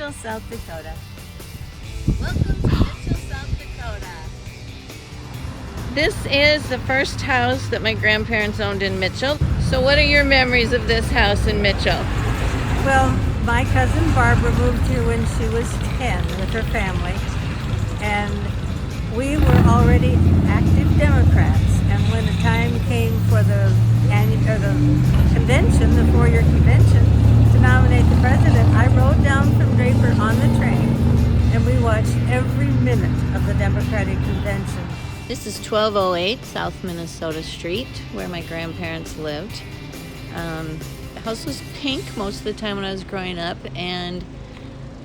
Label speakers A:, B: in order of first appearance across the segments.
A: Mitchell, South Dakota. Welcome to Mitchell, South Dakota. This is the first house that my grandparents owned in Mitchell. So what are your memories of this house in Mitchell?
B: Well, my cousin Barbara moved here when she was 10 with her family, and we were already active Democrats. And when the time came for the convention, the four-year convention, to nominate the president, I rode down from Draper on the train, and we watched every minute of the Democratic convention.
A: This is 1208 South Minnesota Street, where my grandparents lived. The house was pink most of the time when I was growing up, and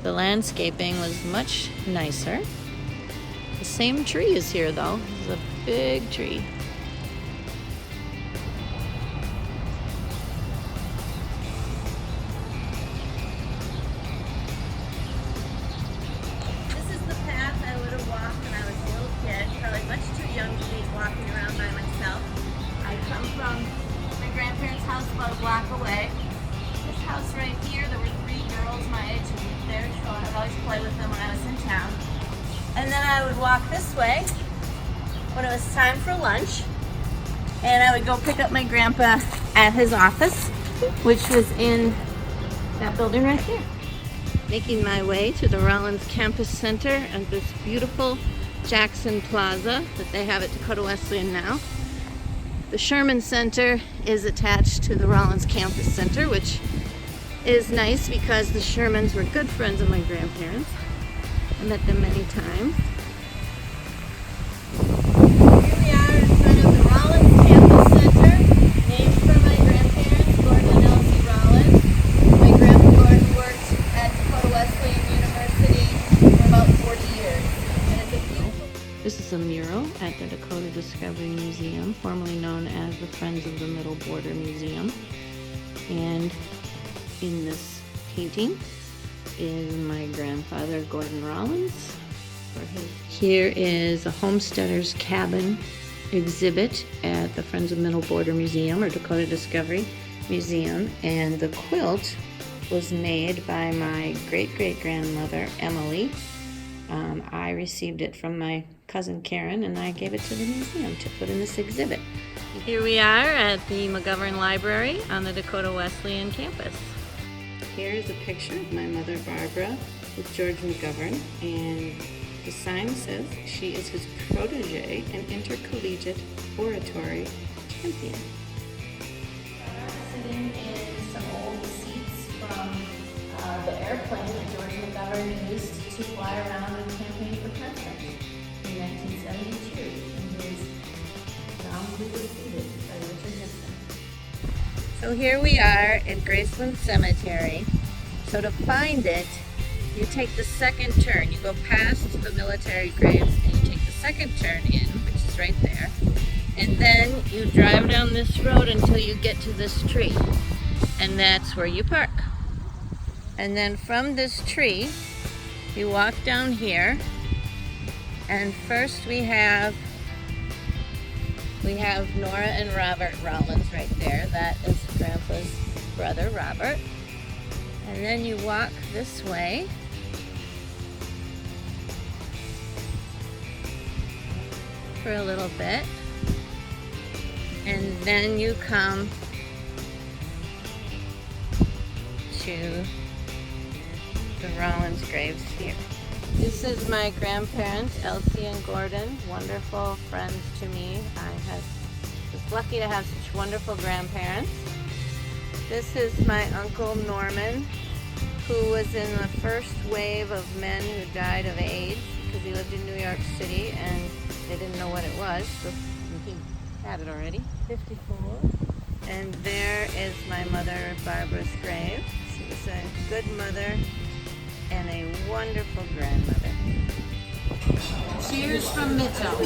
A: the landscaping was much nicer. The same tree is here, though. This is a big tree. This is the path I would have walked when I was a little kid, probably much too young to be walking around by myself. I come from my grandparents' house about a block away. This house right here, there were 3 girls my age there, so I would always play with them when I was in town. And then I would walk this way when it was time for lunch, and I would go pick up my grandpa at his office, which was in that building right here. Making my way to the Rollins Campus Center and this beautiful Jackson Plaza that they have at Dakota Wesleyan now. The Sherman Center is attached to the Rollins Campus Center, which is nice because the Shermans were good friends of my grandparents. I met them many times. Here we are in front of the Rollins Campus Center, named for my grandparents, Gordon and Elsie Rollins. My grandpa Gordon worked at Dakota Wesleyan University for about 40 years. And it's a beautiful... This is a mural at the Dakota Discovery Museum, formerly known as the Friends of the Middle Border Museum. And in this painting is my grandfather, Gordon Rollins. Here is a homesteader's cabin exhibit at the Friends of Middle Border Museum, or Dakota Discovery Museum, and the quilt was made by my great-great-grandmother, Emily. I received it from my cousin Karen, and I gave it to the museum to put in this exhibit. Here we are at the McGovern Library on the Dakota Wesleyan campus. Here is a picture of my mother, Barbara, with George McGovern, and the sign says she is his protege and intercollegiate oratory champion. Sitting in some old seats from the airplane that George McGovern used to fly around and campaign for president in 1972, and he was roundly defeated by Richard Nixon. So here we are at Graceland Cemetery. So to find it, you take the second turn. You go past the military graves and you take the second turn in, which is right there. And then you drive down this road until you get to this tree. And that's where you park. And then from this tree, you walk down here. And first we have Nora and Robert Rollins right there. That is Grandpa's brother, Robert. And then you walk this way. For a little bit. And then you come to the Rollins graves here. This is my grandparents, Elsie and Gordon, wonderful friends to me. I was lucky to have such wonderful grandparents. This is my Uncle Norman, who was in the first wave of men who died of AIDS because he lived in New York City and they didn't know what it was, so he had it already. 54. And there is my mother, Barbara's grave. She was a good mother and a wonderful grandmother. Cheers from Mitchell.